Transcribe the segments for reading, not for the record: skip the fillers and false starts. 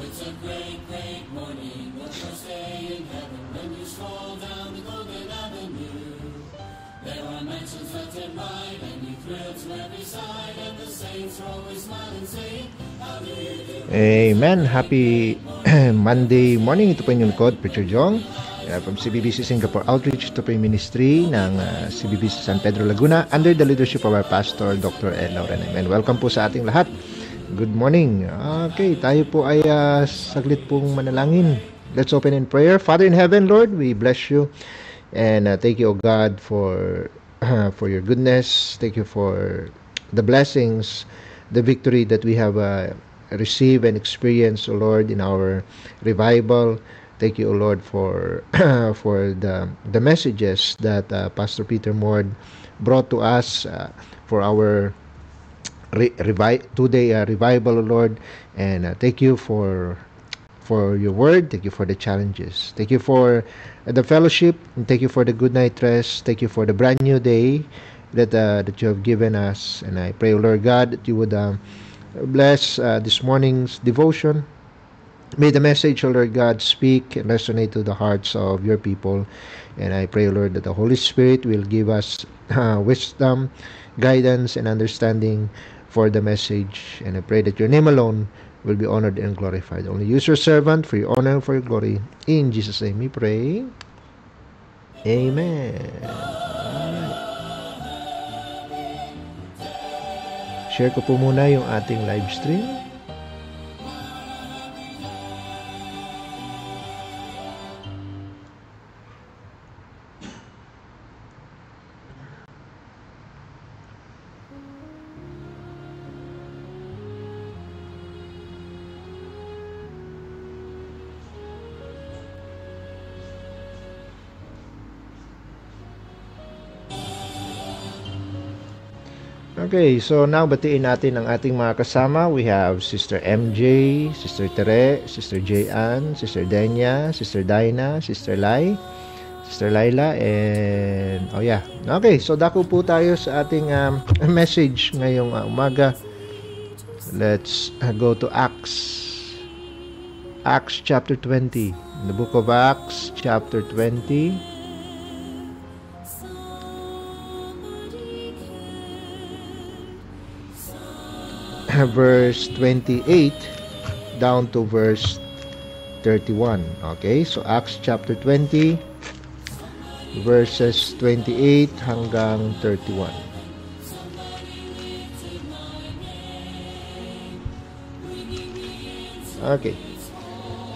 it's a great, great morning, the first day in heaven, when you stroll down the golden avenue. There are mansions left and right, and you thrill to every side, and the saints are always smiling, saying, how do you do? Amen. Happy Monday morning. Ito po yung lingkod, Preacher Jong. From CBBC Singapore Outreach. Ito po yung ministry ng CBBC San Pedro Laguna under the leadership of our pastor, Dr. Ed Lauren. Amen. Welcome po sa ating lahat. Good morning. Okay, tayo po ay saglit pong manalangin. Let's open in prayer. Father in heaven, Lord, we bless you. And thank you, O God, for your goodness. Thank you for the blessings, the victory that we have received and experienced, O Lord, in our revival. Thank you, O Lord, for for the messages that Pastor Peter Mord brought to us for our two-day revival, O Lord. And thank you for your word. Thank you for the challenges. Thank you for the fellowship. And thank you for the good night rest. Thank you for the brand new day that you have given us. And I pray, O Lord God, that you would bless this morning's devotion. May the message, O Lord God, speak and resonate to the hearts of your people. And I pray, O Lord, that the Holy Spirit will give us wisdom, guidance, and understanding for the message. And I pray that your name alone will be honored and glorified. Only use your servant for your honor and for your glory. In Jesus' name we pray. Amen. Alright. Share ko po muna yung ating live stream. Okay, so now batiin natin ang ating mga kasama. We have Sister MJ, Sister Tere, Sister J.Ann, Sister Denya, Sister Dinah, Sister Lai, Sister Laila, and okay, so dako po tayo sa ating message ngayong umaga. Let's go to Acts chapter 20. In the book of Acts chapter 20, verse 28 down to verse 31. Okay, so Acts chapter 20 verses 28 hanggang 31. Okay,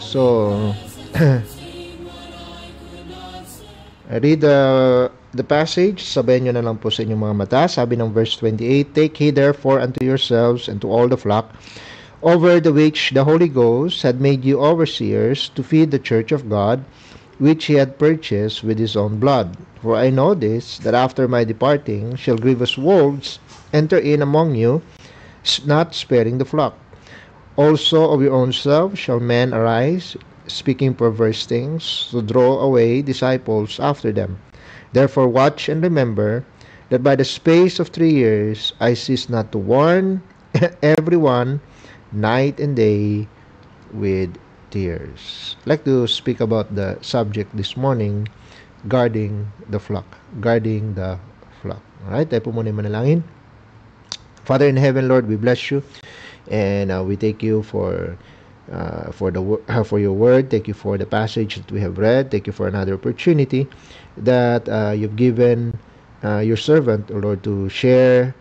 so I read the passage. Sabayan nyo na lang po sa inyong mga mata. Sabi ng verse 28, Take heed therefore unto yourselves and to all the flock, over the which the Holy Ghost had made you overseers, to feed the church of God, which he had purchased with his own blood. For I know this, that after my departing shall grievous wolves enter in among you, not sparing the flock. Also of your own self shall men arise, speaking perverse things, to draw away disciples after them. Therefore watch and remember that by the space of 3 years I cease not to warn everyone night and day with tears. I'd like to speak about the subject this morning, guarding the flock. Guarding the flock. Alright, tayo po muna yung manalangin. Father in heaven, Lord, we bless you and we thank you for your word. Thank you for the passage that we have read. Thank you for another opportunity that you've given your servant, O Lord, to share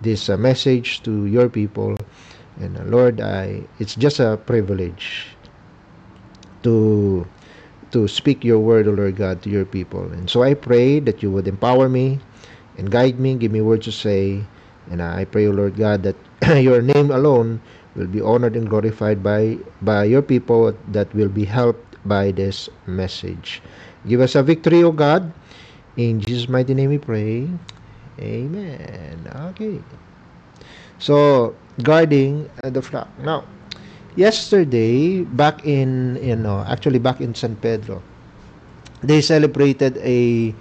this message to your people. And Lord, it's just a privilege to speak your word, O Lord God, to your people. And so I pray that you would empower me and guide me, give me words to say. And I pray, O Lord God, that your name alone will be honored and glorified by your people that will be helped by this message. Give us a victory, O God. In Jesus' mighty name we pray. Amen. Okay. So, guarding the flock. Now, yesterday, back in San Pedro, they celebrated a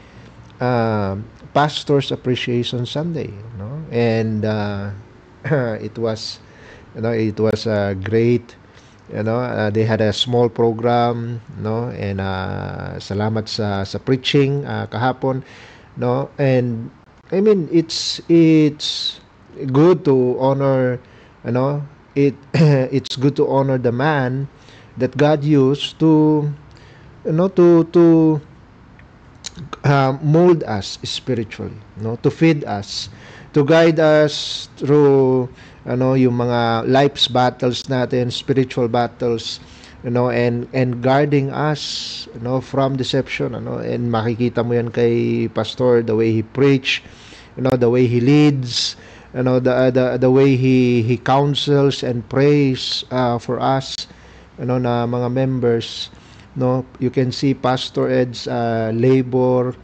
Pastor's Appreciation Sunday. And it was It was great. They had a small program, and salamat sa preaching kahapon, and I mean it's good to honor, it it's good to honor the man that God used to, to mold us spiritually, to feed us, to guide us through yung mga life's battles natin, spiritual battles, and guarding us, from deception, and makikita mo yan kay pastor, the way he preach, the way he leads, the way he counsels and prays for us, na mga members. You can see Pastor Ed's labor,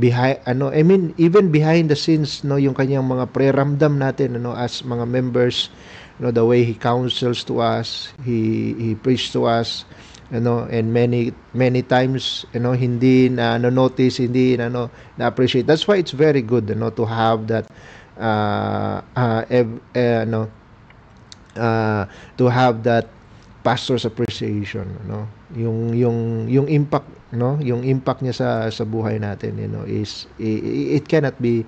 behind, I mean even behind the scenes, yung kanyang mga preramdam natin, as mga members, the way he counsels to us, he preached to us, and many times, hindi na notice, hindi na appreciate. That's why it's very good, to have that to have that pastor's appreciation, yung impact, yung impact niya sa buhay natin, is it cannot be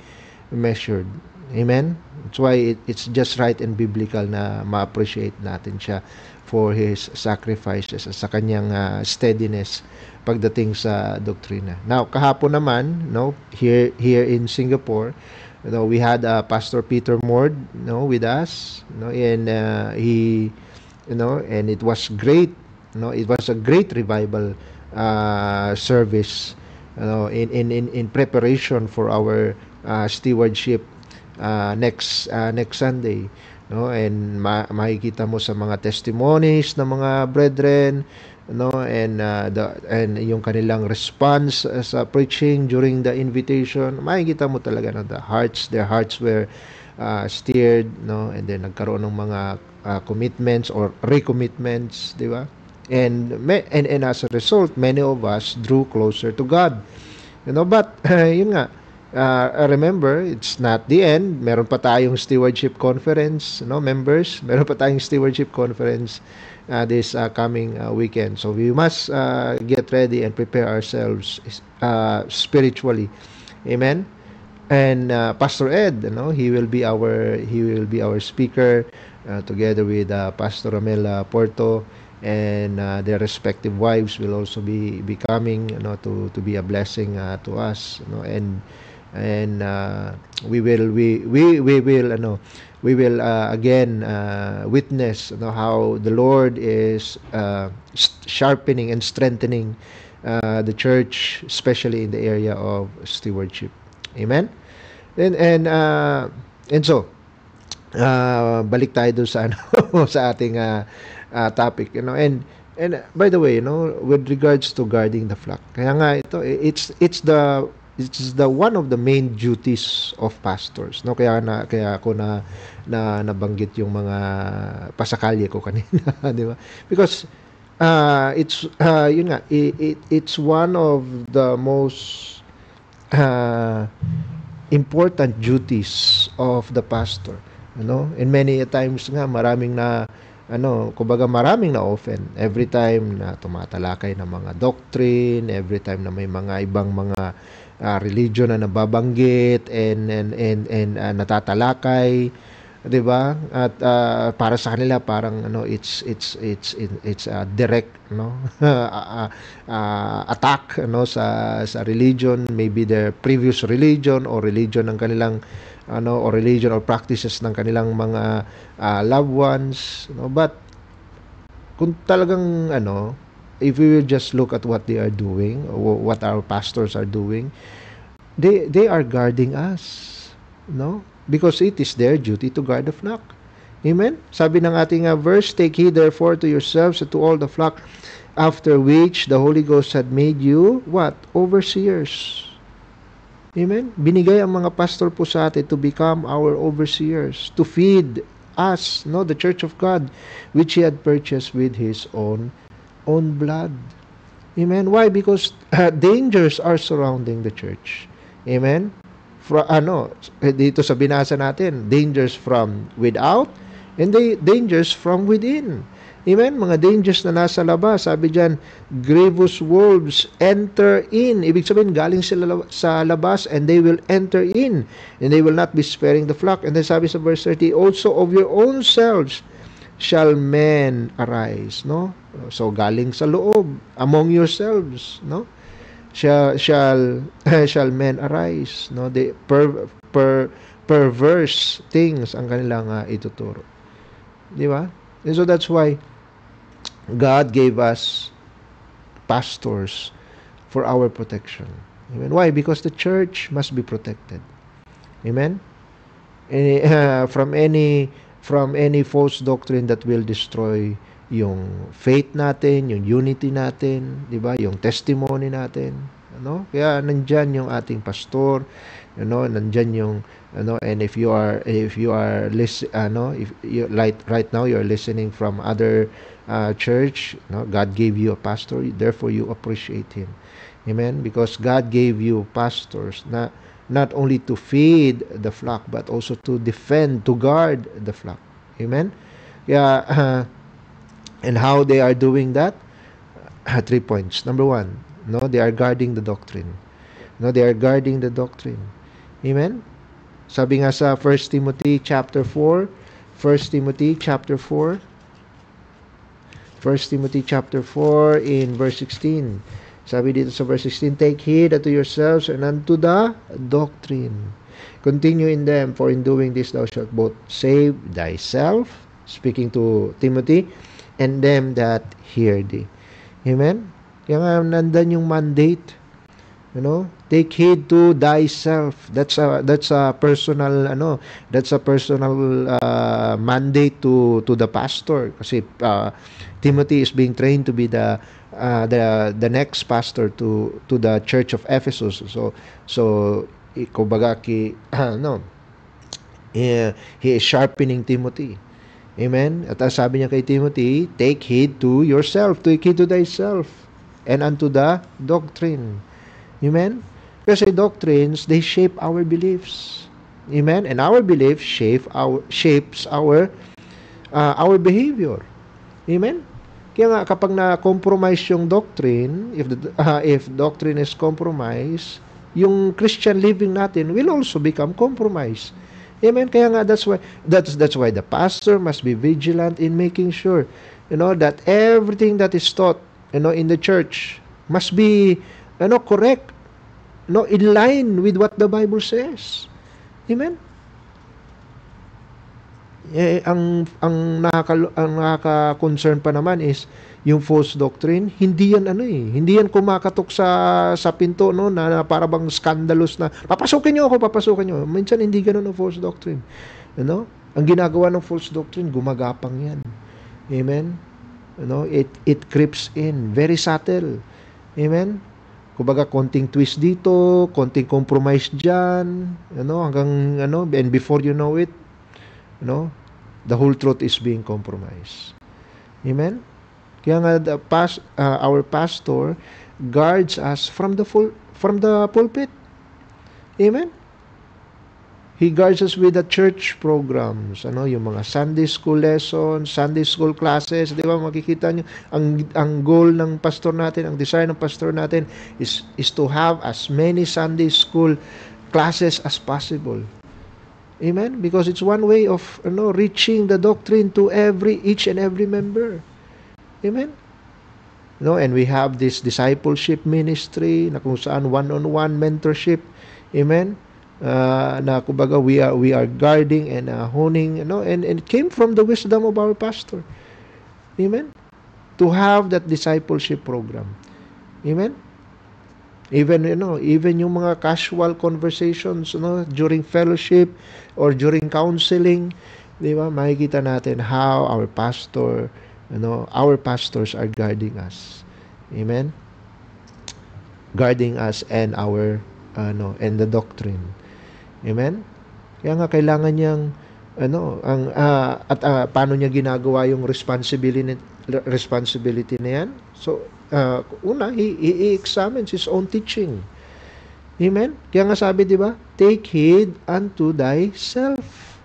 measured. Amen. That's why it's just right and biblical na ma-appreciate natin siya for his sacrifices, sa kanyang steadiness pagdating sa doktrina. Now kahapon naman, here in Singapore, we had Pastor Peter Mord, with us, and he, and it was great. It was a great revival service, in preparation for our stewardship next Sunday, and makikita mo sa mga testimonies ng mga brethren, and yung kanilang response sa preaching during the invitation, makikita mo talaga na their hearts were steered, and then nagkaroon ng mga commitments or recommitments, di ba? And as a result, many of us drew closer to God. But yun nga, remember, it's not the end. Meron pa tayong stewardship conference, members. Meron pa tayong stewardship conference this coming weekend. So we must get ready and prepare ourselves spiritually. Amen. And Pastor Ed, he will be our speaker, together with Pastor Ramel Porto, and their respective wives will also be coming, to be a blessing to us, and we will again witness, how the Lord is sharpening and strengthening the church, especially in the area of stewardship. Amen. And so balik tayo doon sa sa ating topic, and by the way, with regards to guarding the flock, kaya nga ito, it's the one of the main duties of pastors, kaya ako nabanggit yung mga pasakalye ko kanina, di ba? Because it's yun nga, it's one of the most important duties of the pastor, and many times nga maraming na offend every time na tumatalakay ng mga doctrine, every time na may mga ibang mga religion na nababanggit and natatalakay, 'di ba? At para sa kanila parang it's a direct attack sa religion, maybe their previous religion or religion ng kanilang or religion or practices ng kanilang mga loved ones, but kung talagang if we will just look at what they are doing, or what our pastors are doing, they are guarding us, because it is their duty to guard the flock. Amen. Sabi ng ating verse, take heed therefore to yourselves and to all the flock, after which the Holy Ghost had made you what? Overseers. Amen. Binigay ang mga pastor po sa atin to become our overseers, to feed us, the church of God, which He had purchased with His own blood. Amen. Why? Because dangers are surrounding the church. Amen. Dito sa binasa natin, dangers from without And the dangers from within. Amen? Mga dangers na nasa labas. Sabi dyan, grievous wolves enter in. Ibig sabihin, galing sila sa labas and they will enter in. And they will not be sparing the flock. And then sabi sa verse 30, also of your own selves shall men arise. No? So, galing sa loob. Among yourselves. No? Shall men arise. No? The perverse things ang kanilang ituturo. Di ba? And so that's why God gave us pastors for our protection. Amen. Why? Because the church must be protected. Amen. From any false doctrine that will destroy yung faith natin, yung unity natin, di ba? Yung testimony natin. Ano? Kaya nandyan yung ating pastor, nandyan yung and if you are if you right now you're listening from other church, God gave you a pastor, therefore you appreciate him. Amen. Because God gave you pastors not only to feed the flock but also to defend, to guard the flock. Amen. Yeah. And how they are doing that? 3 points. Number 1, they are guarding the doctrine. They are guarding the doctrine. Amen. Sabi nga sa 1 Timothy chapter 4 in verse 16. Sabi dito sa verse 16, take heed unto yourselves and unto the doctrine. Continue in them, for in doing this thou shalt both save thyself, speaking to Timothy, and them that hear thee. Amen? Kaya nga nandan yung mandate. Take heed to thyself. That's a personal mandate to the pastor, kasi Timothy is being trained to be the next pastor to the church of Ephesus. So kumbaga he is sharpening Timothy. Amen. At sabi niya kay Timothy, take heed to yourself, take heed to thyself, and unto the doctrine. Amen? Kasi doctrines, they shape our beliefs. Amen? And our beliefs shapes our behavior. Amen? Kaya nga, kapag na-compromise yung doctrine, if doctrine is compromised, yung Christian living natin will also become compromised. Amen? Kaya nga, that's why the pastor must be vigilant in making sure, that everything that is taught, in the church must be correct, in line with what the Bible says. Amen. Ang nakaka-concern pa naman is yung false doctrine, hindi yan kumakatok sa pinto, na para bang scandalous na papasukin niyo. Minsan hindi ganoon ang false doctrine. Ang ginagawa ng false doctrine, gumagapang yan. Amen. It creeps in, very subtle. Amen. Kumbaga, konting twist dito, konting compromise dyan, hanggang, and before you know it, the whole truth is being compromised. Amen? Kaya nga, our pastor guards us from the pulpit. Amen? He guards us with the church programs, yung mga Sunday school lessons, Sunday school classes, di ba? Makikita nyo, ang goal ng pastor natin, ang desire ng pastor natin is to have as many Sunday school classes as possible. Amen? Because it's one way of reaching the doctrine to each and every member. Amen? And we have this discipleship ministry na kung saan one-on-one mentorship. Amen? Na kumbaga we are guarding and honing, and it came from the wisdom of our pastor. Amen? To have that discipleship program. Amen? Even yung mga casual conversations, during fellowship or during counseling, di ba? Makikita natin how our pastors are guarding us. Amen? Guarding us and our and the doctrine. Amen? Kaya nga kailangan niyang paano niya ginagawa yung responsibility na yan? So, una, he examines his own teaching. Amen? Kaya nga sabi, di ba? Take heed unto thyself.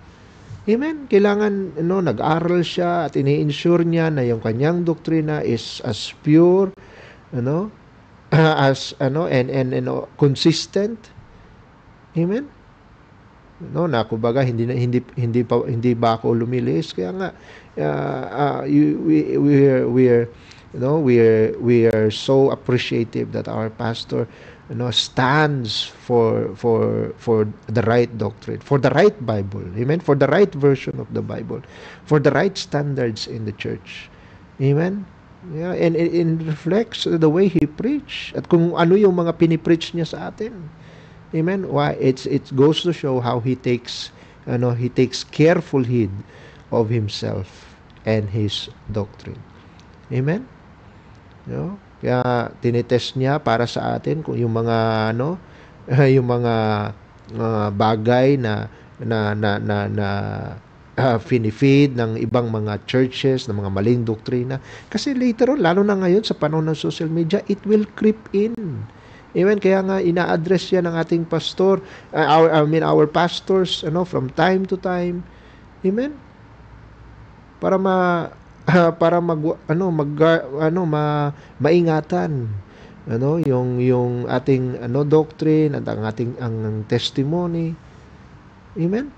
Amen. Kailangan nag-aral siya at ini-ensure niya na yung kanyang doktrina is as pure, ano, as and consistent. Amen. Na kumbaga hindi ba ako lumilis, kaya nga we are so appreciative that our pastor stands for the right doctrine, for the right Bible. Amen. For the right version of the Bible, for the right standards in the church. Amen. Yeah, and it reflects the way he preach at kung ano yung mga pinipreach niya sa atin. Amen. Why it goes to show how he takes careful heed of himself and his doctrine. Amen. Kaya tinitest niya para sa atin kung yung mga yung mga bagay na finifeed ng ibang mga churches, ng mga maling doktrina. Kasi later on, lalo na ngayon sa panahon ng social media, it will creep in. Amen. Kaya nga ina-address yan ng ating pastor, our pastors, from time to time. Amen. Para maingatan yung ating doctrine at ang testimony. Amen.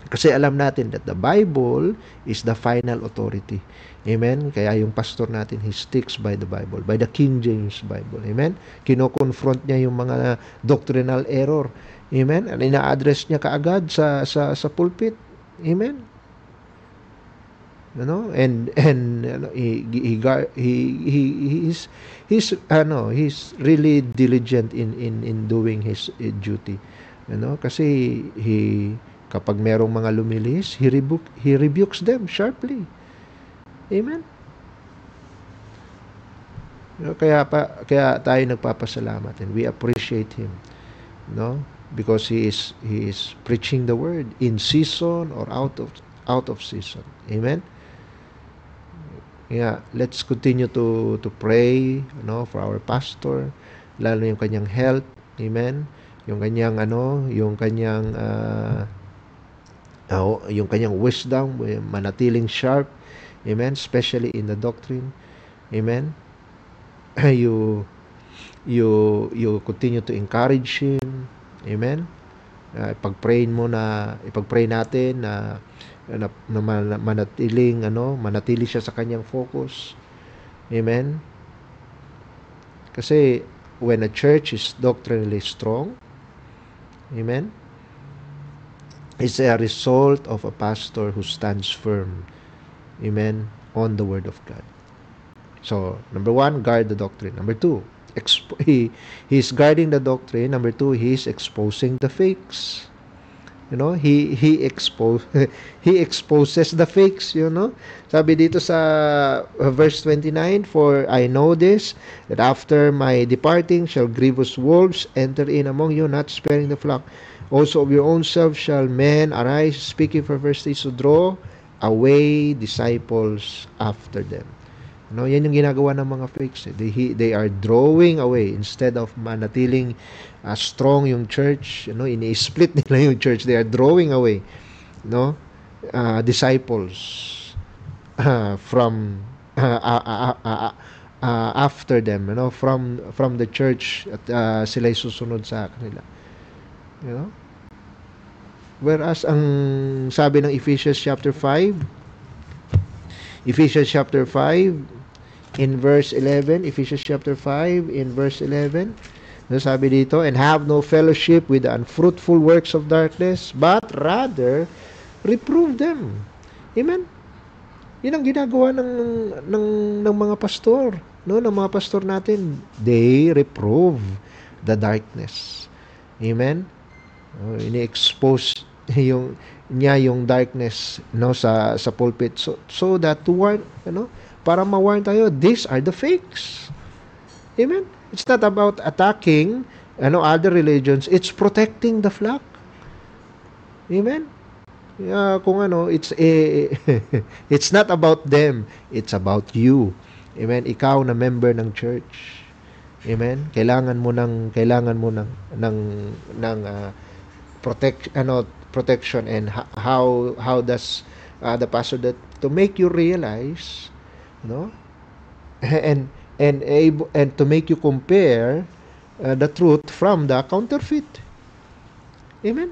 Kasi alam natin that the Bible is the final authority. Amen? Kaya yung pastor natin, he sticks by the Bible, by the King James Bible. Amen? Kino-confront niya yung mga doctrinal error. Amen? At ina-address niya kaagad sa pulpit. Amen? And he's really diligent in doing his duty. Kasi kapag merong mga lumilis, he rebukes them sharply. Amen. Kaya tayo nagpapasalamat and we appreciate him, because he is preaching the word in season or out of season. Amen. Yeah, let's continue to pray, for our pastor, lalo yung kanyang health. Amen. Yung kanyang yung kanyang wisdom, manatiling sharp. Amen. Especially in the doctrine. Amen. You continue to encourage him. Amen. Ipag-pray natin na manatili siya sa kanyang focus. Amen. Kasi when a church is doctrinally strong, amen, it's a result of a pastor who stands firm, amen, on the Word of God. So, number 1, guard the doctrine. Number 2, he's guarding the doctrine. Number 2, he's exposing the fakes. He exposes the fakes, Sabi dito sa verse 29, "For I know this, that after my departing shall grievous wolves enter in among you, not sparing the flock. Also of your own self shall men arise, speaking perversely, to draw away disciples after them." Yan yung ginagawa ng mga fakes. They are drawing away instead of manatiling strong yung church. Ini-split nila yung church. They are drawing away, disciples from after them, from the church, at sila'y susunod sa kanila. Whereas ang sabi ng Ephesians chapter 5 in verse 11, Ephesians chapter 5 in verse 11, sabi dito, "And have no fellowship with the unfruitful works of darkness, but rather reprove them." Amen. Yun ang ginagawa ng mga pastor, ng mga pastor natin. They reprove the darkness. Amen. Ini-expose yung darkness sa pulpit, so that to warn, para ma-warn tayo, these are the fakes. Amen. It's not about attacking other religions, it's protecting the flock. Amen. It's not about them, it's about you. Amen. Ikaw na member ng church. Amen. Kailangan mo ng protection, and how does the pastor that to make you realize, no, and and to make you compare the truth from the counterfeit. Amen.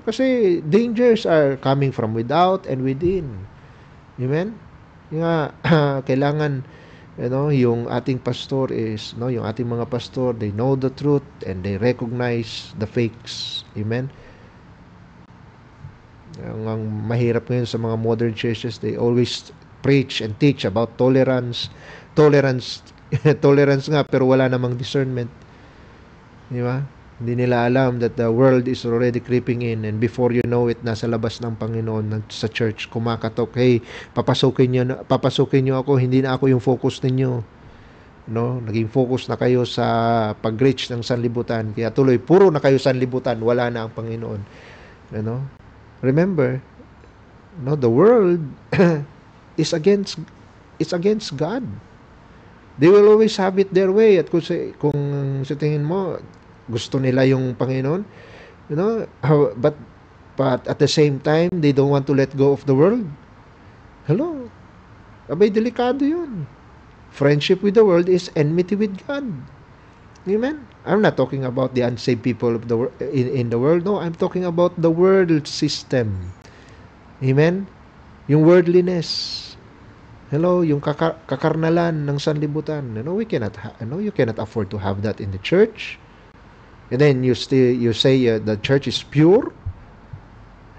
Kasi dangers are coming from without and within. Amen. Nga kailangan yung ating pastor is yung ating mga pastor, they know the truth and they recognize the fakes. Amen. Ang mahirap ngayon sa mga modern churches, they always preach and teach about tolerance tolerance nga, pero wala namang discernment. Di ba? Hindi nila alam that the world is already creeping in, and before you know it, nasa labas ng Panginoon sa church, kumakatok, hey, papasukin nyo ako, hindi na ako yung focus ninyo. Naging focus na kayo sa pag-reach ng sanlibutan, kaya tuloy, puro na kayo sanlibutan, wala na ang Panginoon. Remember, the world is against God. They will always have it their way. At kung sa tingin mo, gusto nila yung Panginoon, but at the same time, they don't want to let go of the world. Hello? Abay, delikado yun. Friendship with the world is enmity with God. Amen? I'm not talking about the unsaved people of in the world. No, I'm talking about the world system. Amen? Yung worldliness. Hello, yung kakarnalan ng sanlibutan. You cannot afford to have that in the church. And then you say the church is pure.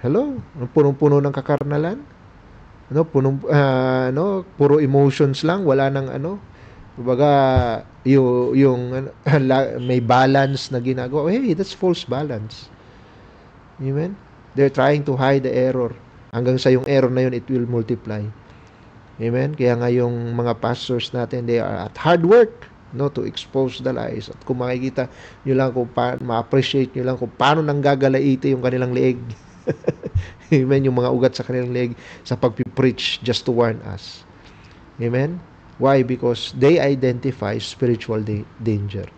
Hello, punong-puno ng kakarnalan. Puro emotions lang, wala nang kumbaga yung may balance na ginagawa. Hey, that's false balance. Amen. They're trying to hide the error. Hanggang sa yung error na yun, it will multiply. Amen. Kaya nga yung mga pastors natin, they are at hard work to expose the lies. At kung makikita nyo lang ma-appreciate nyo lang kung paano nanggagalaite yung kanilang leeg. Amen. Yung mga ugat sa kanilang leeg sa pag-preach just to warn us. Amen. Why? Because they identify spiritual danger.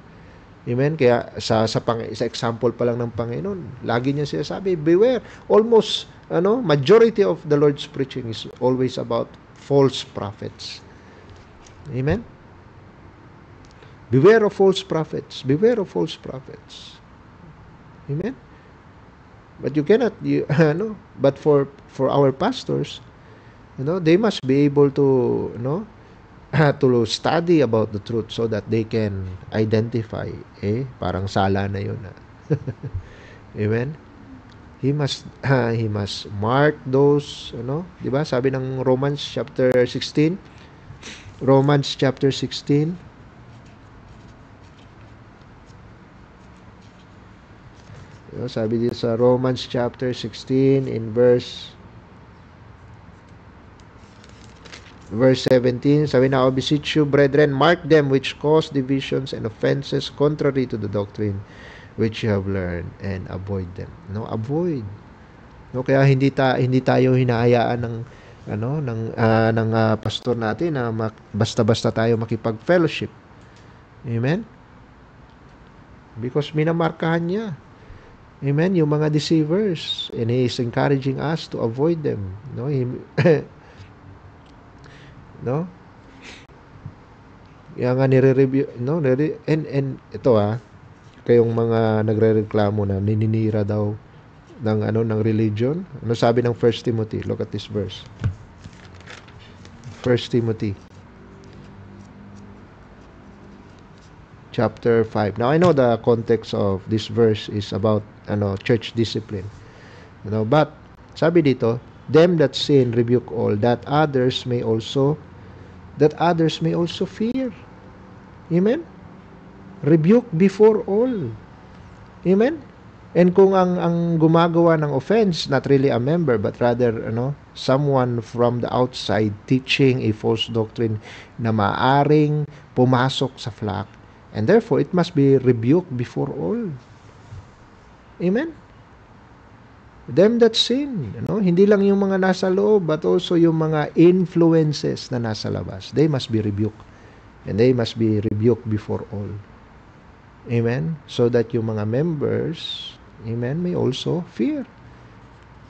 Amen. Kaya sa example pa lang ng Panginoon, lagi niya sinasabi, beware. Almost majority of the Lord's preaching is always about false prophets. Amen. Beware of false prophets. Beware of false prophets. Amen. But you cannot, but for our pastors, they must be able to, to study about the truth so that they can identify. Parang sala na yun. Amen. He must mark those, di ba? Sabi ng Romans chapter 16. Romans chapter 16. Sabi dito sa Romans chapter 16 in verse 17, sabi na, I beseech you, brethren, mark them which cause divisions and offenses contrary to the doctrine which you have learned, and avoid them. Avoid. Kaya hindi tayo hinahayaan ng pastor natin na basta-basta tayo makipag-fellowship. Amen? Because minamarkahan niya. Amen? Yung mga deceivers. And He is encouraging us to avoid them. Kaya nga nire-review, and ito kayong mga nagrereklamo na nininira daw ng religion. Ano sabi ng 1 Timothy? Look at this verse. 1 Timothy chapter 5. Now I know the context of this verse is about church discipline. But sabi dito, them that sin rebuke all, that others may also fear. Amen. Rebuke before all. Amen. And kung ang gumagawa ng offense, not really a member, but rather someone from the outside teaching a false doctrine na maaring pumasok sa flock, and therefore it must be rebuked before all. Amen. Them that sin, hindi lang yung mga nasa loob, but also yung mga influences na nasa labas. They must be rebuked. And they must be rebuked before all. Amen? So that yung mga members, amen, may also fear.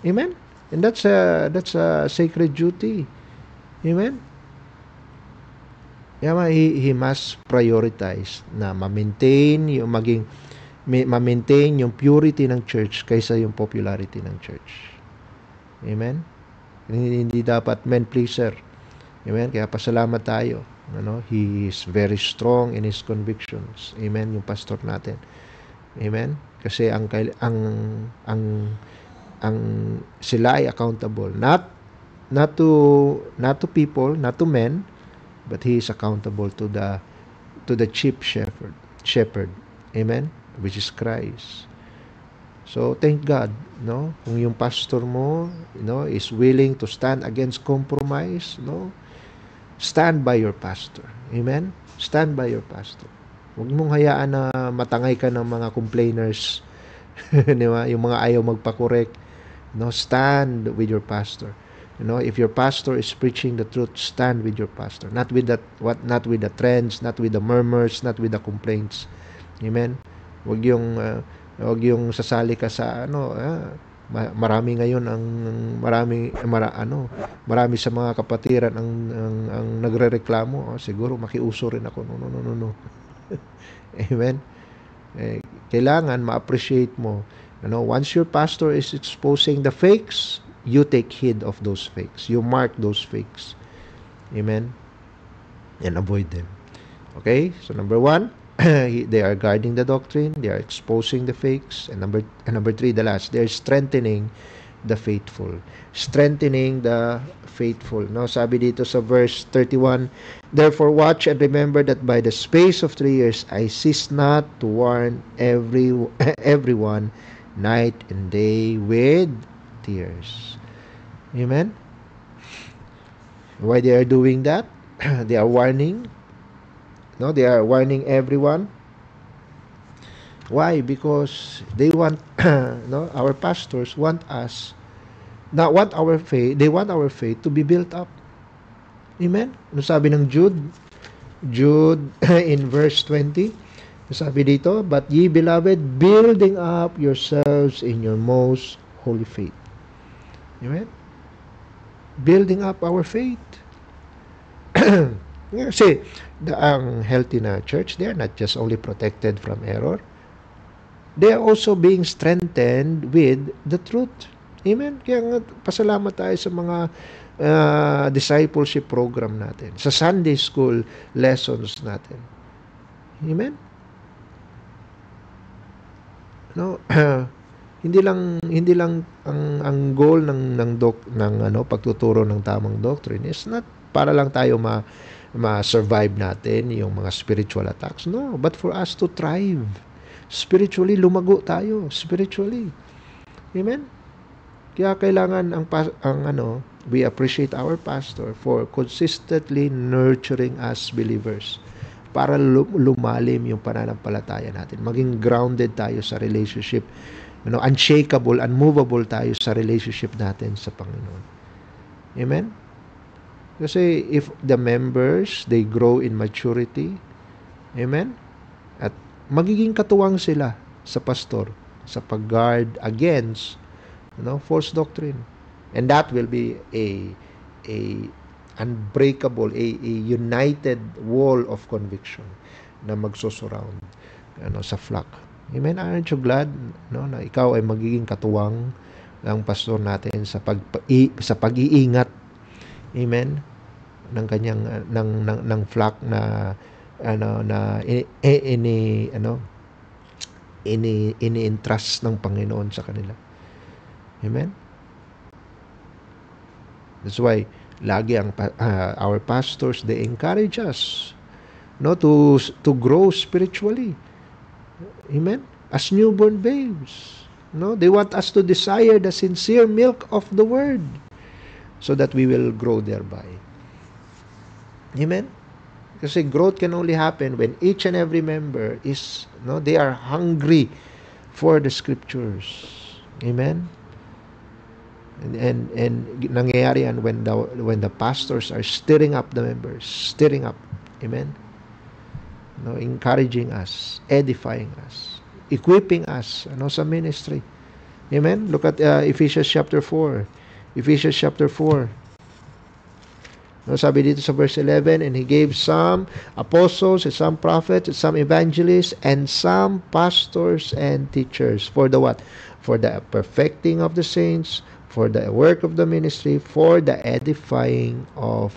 Amen? And that's a sacred duty. Amen? Kaya he must prioritize na ma-maintain yung ma-maintain yung purity ng church kaysa yung popularity ng church. Amen? Hindi dapat men pleaser. Amen? Kaya pasalamat tayo. He is very strong in his convictions. Amen? Yung pastor natin. Amen? Kasi ang sila ay accountable not to people, not to men, but he is accountable to the chief shepherd. Amen? Which is Christ. So thank God, kung yung pastor mo, is willing to stand against compromise, stand by your pastor. Amen? Stand by your pastor. Huwag mong hayaan na matangay ka ng mga complainers. Di ba? Yung mga ayaw magpa-correct. Stand with your pastor. If your pastor is preaching the truth, stand with your pastor. Not with the trends, not with the murmurs, not with the complaints. Amen? Huwag yung sasali ka sa marami ngayon marami sa mga kapatiran ang nagrereklamo. Siguro makiuso rin ako. No. Amen. Kailangan ma-appreciate mo. Once your pastor is exposing the fakes, you take heed of those fakes. You mark those fakes. Amen. And avoid them. Okay? So number 1, they are guarding the doctrine, they are exposing the fakes, and number 3, the last, they're strengthening the faithful. Strengthening the faithful. Sabi dito sa verse 31, therefore watch and remember that by the space of 3 years I cease not to warn everyone night and day with tears. Amen? Why they are doing that? They are warning. They are warning everyone. Why? Because they want, our pastors want us, they want our faith to be built up. Amen? Sabi ng Jude in verse 20, sabi dito, but ye beloved, building up yourselves in your most holy faith. Amen? Building up our faith. Kasi ang healthy na church, they are not just only protected from error, they are also being strengthened with the truth. Amen? Kaya nga, pasalamat tayo sa mga discipleship program natin, sa Sunday school lessons natin. Amen? Hindi lang ang goal ng pagtuturo ng tamang doctrine is not para lang tayo ma-survive natin yung mga spiritual attacks. No, but for us to thrive spiritually, lumago tayo spiritually. Amen? Kaya kailangan we appreciate our pastor for consistently nurturing us believers para lumalim yung pananampalataya natin. Maging grounded tayo sa relationship. Unshakable, unmovable tayo sa relationship natin sa Panginoon. Amen? Kasi if the members, they grow in maturity, amen? At magiging katuwang sila sa pastor sa pag-guard against false doctrine. And that will be a unbreakable, a united wall of conviction na magsusurround sa flock. Amen? Aren't you glad na ikaw ay magiging katuwang ng pastor natin sa pag-iingat, amen, ng kanyang ng flock na ini-entrust ng Panginoon sa kanila. Amen? That's why lagi our pastors, they encourage us to grow spiritually. Amen? As newborn babes. They want us to desire the sincere milk of the word so that we will grow thereby. Amen? Kasi growth can only happen when each and every member is, they are hungry for the scriptures. Amen? And nangyayari yan when the pastors are stirring up the members. Stirring up. Amen? no, encouraging us, edifying us, equipping us sa ministry. Amen? Look at Ephesians chapter 4. Ephesians chapter 4. No, sabi dito sa verse 11, and He gave some apostles, and some prophets, and some evangelists, and some pastors and teachers. For the what? For the perfecting of the saints, for the work of the ministry, for the edifying of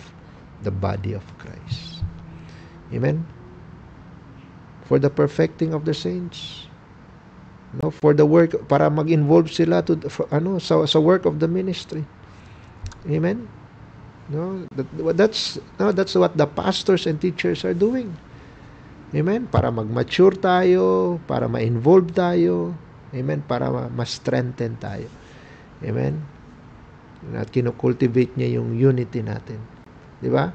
the body of Christ. Amen? For the perfecting of the saints. No, for the work, para mag-involve sila sa work of the ministry. Amen? No, that's what the pastors and teachers are doing. Amen? Para mag-mature tayo, para ma-involve tayo. Amen? Para ma-strengthen tayo. Amen? At kinocultivate niya yung unity natin. Di ba?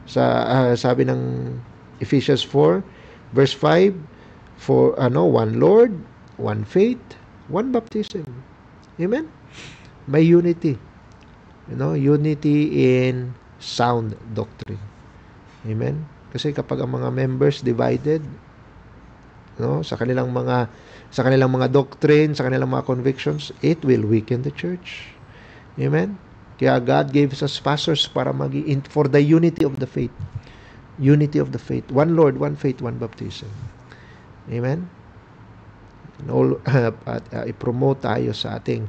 Sabi ng Ephesians 4 verse 5, for one Lord, one faith, one baptism. Amen? May unity. Unity in sound doctrine. Amen? Kasi kapag ang mga members divided, sa kanilang mga doctrine, sa kanilang mga convictions, it will weaken the church. Amen? Kaya God gave us pastors para for the unity of the faith. Unity of the faith. One Lord, one faith, one baptism. Amen? I-promote tayo sa ating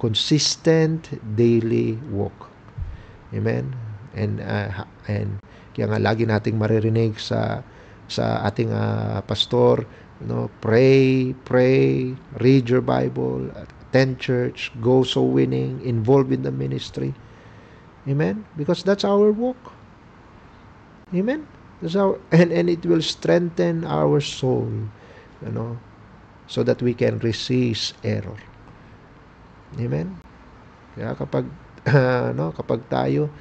consistent daily walk. Amen? And kaya nga lagi nating maririnig sa ating pastor, pray, read your Bible, attend church, go soul winning, involved in the ministry. Amen? Because that's our walk. Amen? That's and it will strengthen our soul, so that we can resist error. Amen? Kaya kapag tayo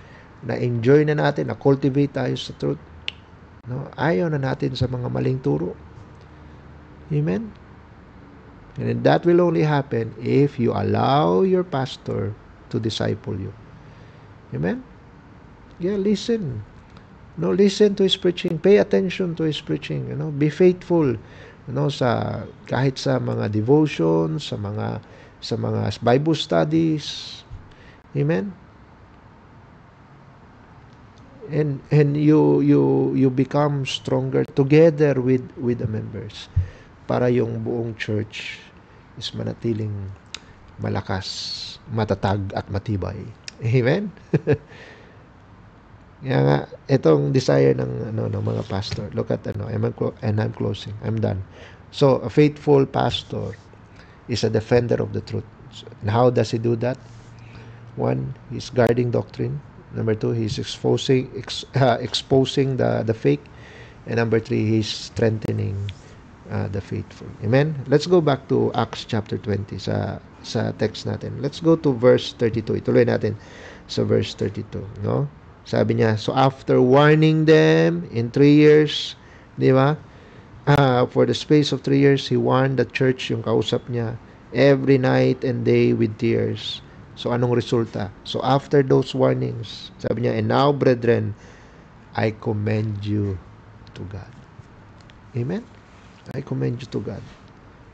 na-enjoy na natin, na-cultivate tayo sa truth, ayaw na natin sa mga maling turo. Amen? And that will only happen if you allow your pastor to disciple you. Amen? Yeah, listen. Listen to his preaching. Pay attention to his preaching. Be faithful. Kahit sa mga devotions, sa mga Bible studies. Amen? And you become stronger together with the members para yung buong church is manatiling malakas, matatag at matibay. Amen? Kaya nga, itong desire ng mga pastor. Look at and I'm closing. I'm done. So, a faithful pastor is a defender of the truth. And how does he do that? One, he's guarding doctrine. Number two, he's exposing the fake. And number three, he's strengthening the faithful. Amen? Let's go back to Acts chapter 20 sa text natin. Let's go to verse 32. Ituloy natin sa verse 32. No? Sabi niya, so after warning them in 3 years, di ba? For the space of 3 years, he warned the church, yung kausap niya, every night and day with tears. So, anong resulta? So, after those warnings, sabi niya, and now, brethren, I commend you to God. Amen? I commend you to God.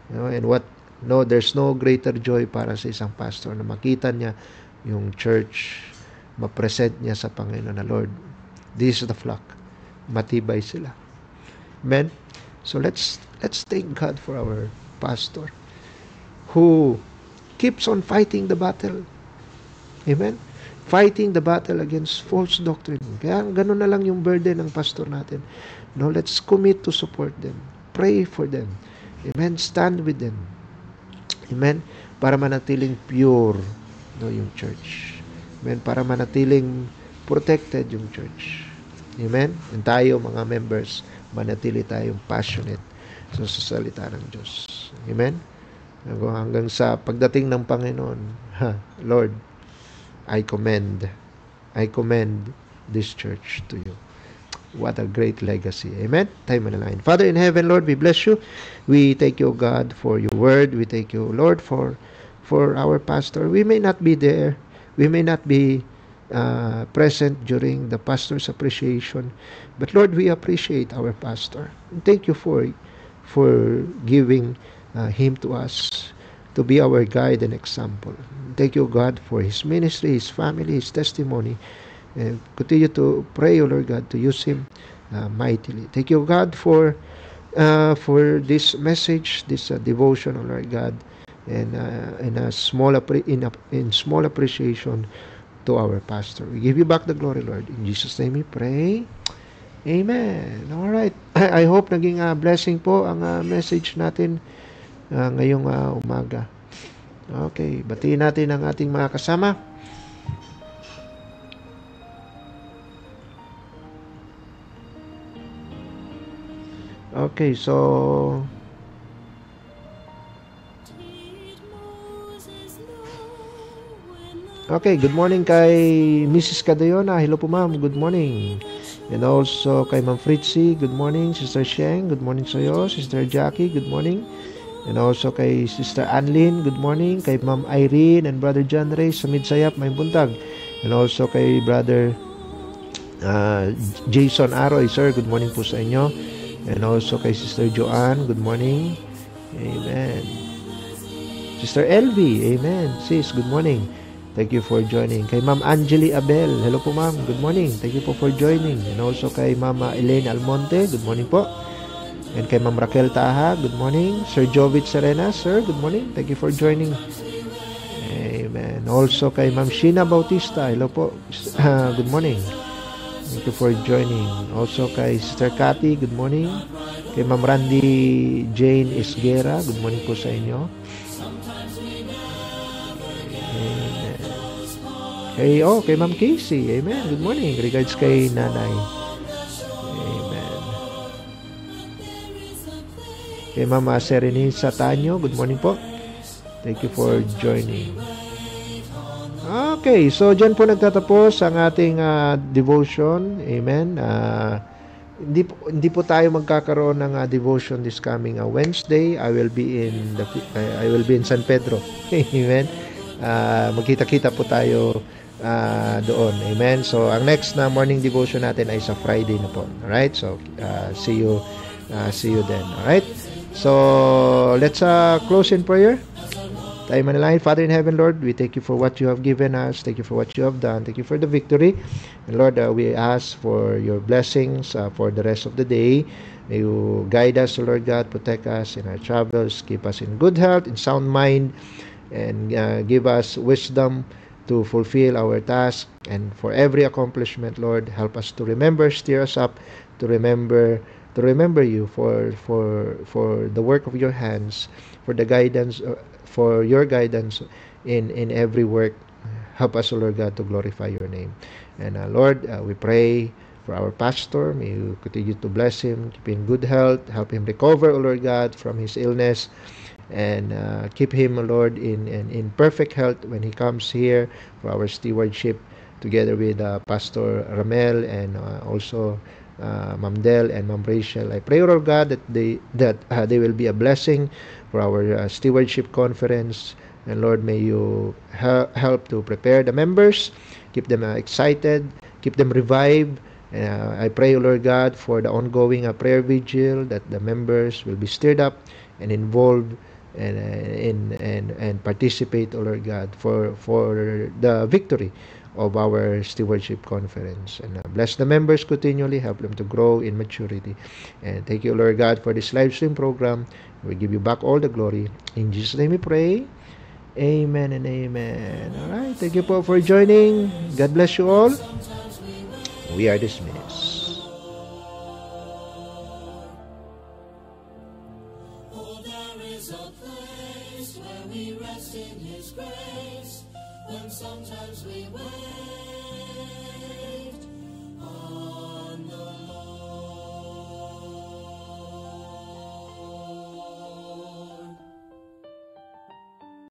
And there's no greater joy para sa isang pastor na makita niya yung church, ma-present niya sa Panginoon na, Lord, this is the flock. Matibay sila. Amen? So, let's thank God for our pastor who keeps on fighting the battle. Amen? Fighting the battle against false doctrine. Kaya ganun na lang yung burden ng pastor natin. Let's commit to support them. Pray for them. Amen? Stand with them. Amen? Para manatiling pure yung church. Amen? Para manatiling protected yung church. Amen? And tayo, mga members, manatili tayong passionate sa salita ng Diyos. Amen? Hanggang sa pagdating ng Panginoon, Lord, I commend this church to you. What a great legacy. Amen? Tayo manalangin. Father in heaven, Lord, we bless you. We thank you, God, for your word. We thank you, Lord, for our pastor. We may not be there. We may not be present during the pastor's appreciation. But Lord, we appreciate our pastor. Thank you for giving him to us to be our guide and example. Thank you, God, for his ministry, his family, his testimony. And continue to pray, O Lord God, to use him mightily. Thank you, God, for this message, this devotion, O Lord God, and in a small in small appreciation to our pastor. We give you back the glory, Lord. In Jesus' name we pray. Amen. All right. I hope naging blessing po ang message natin ngayong umaga. Okay, batiin natin ang ating mga kasama. Okay, so good morning kay Mrs. Cadayona. Hello po ma'am, good morning. And also kay Ma'am Fritzy, good morning. Sister Sheng, good morning sa iyo. Sister Jackie, good morning. And also kay Sister Anlin, good morning. Kay Ma'am Irene and Brother John Ray sa Midsayap, may buntag. And also kay Brother Jason Aroy, sir, good morning po sa inyo. And also kay Sister Joanne, good morning. Amen. Sister Elvie, amen. Sis, good morning. Thank you for joining. Kay Ma'am Angeli Abel, hello po ma'am, good morning. Thank you po for joining. And also kay Mama Elaine Almonte, good morning po. And kay Ma'am Raquel Taha, good morning. Sir Jovit Serena, sir, good morning. Thank you for joining. Amen. Also kay Ma'am Sheena Bautista, hello po. Good morning. Thank you for joining. Also kay Sister Cathy, good morning. Kay Ma'am Randy Jane Isguera, good morning po sa inyo. Amen. Kay Ma'am Casey, amen. Good morning. Regards kay Nanay. Amen. Kay Mama Serenisa Tanyo, good morning po. Thank you for joining. Okay, so dyan po nagtatapos ang ating devotion. Amen. Hindi po tayo magkakaroon ng devotion this coming Wednesday. I will be in San Pedro. Amen. Magkita-kita po tayo doon. Amen. So ang next na morning devotion natin ay sa Friday na po. All right? So see you then. All right? So let's close in prayer. Tayo manalangin. Father in heaven, Lord, we thank you for what you have given us. Thank you for what you have done. Thank you for the victory. And Lord, we ask for your blessings for the rest of the day. May you guide us, Lord God, protect us in our travels, keep us in good health, in sound mind, and give us wisdom to fulfill our task. And for every accomplishment, Lord, help us to remember, steer us up, to remember you for the work of your hands, for the guidance, for your guidance in every work. Help us, Lord God, to glorify your name. And Lord, we pray for our pastor. May you continue to bless him, keep him in good health, help him recover, Lord God, from his illness, and keep him, Lord, in perfect health when he comes here for our stewardship together with Pastor Ramel and also Ma'am Del and Ma'am Rachel. I pray, Lord God, that they will be a blessing for our stewardship conference. And Lord, may you help to prepare the members, keep them excited, keep them revived. I pray, Lord God, for the ongoing prayer vigil, that the members will be stirred up and involved and participate, oh Lord God, for the victory of our stewardship conference. And bless the members continually, help them to grow in maturity. And thank you, Lord God, for this live stream program. We give you back all the glory. In Jesus' name we pray. Amen and amen. All right. Thank you po for joining. God bless you all. We are dismissed. Oh, there is a place where we rest in His grace when sometimes we wait.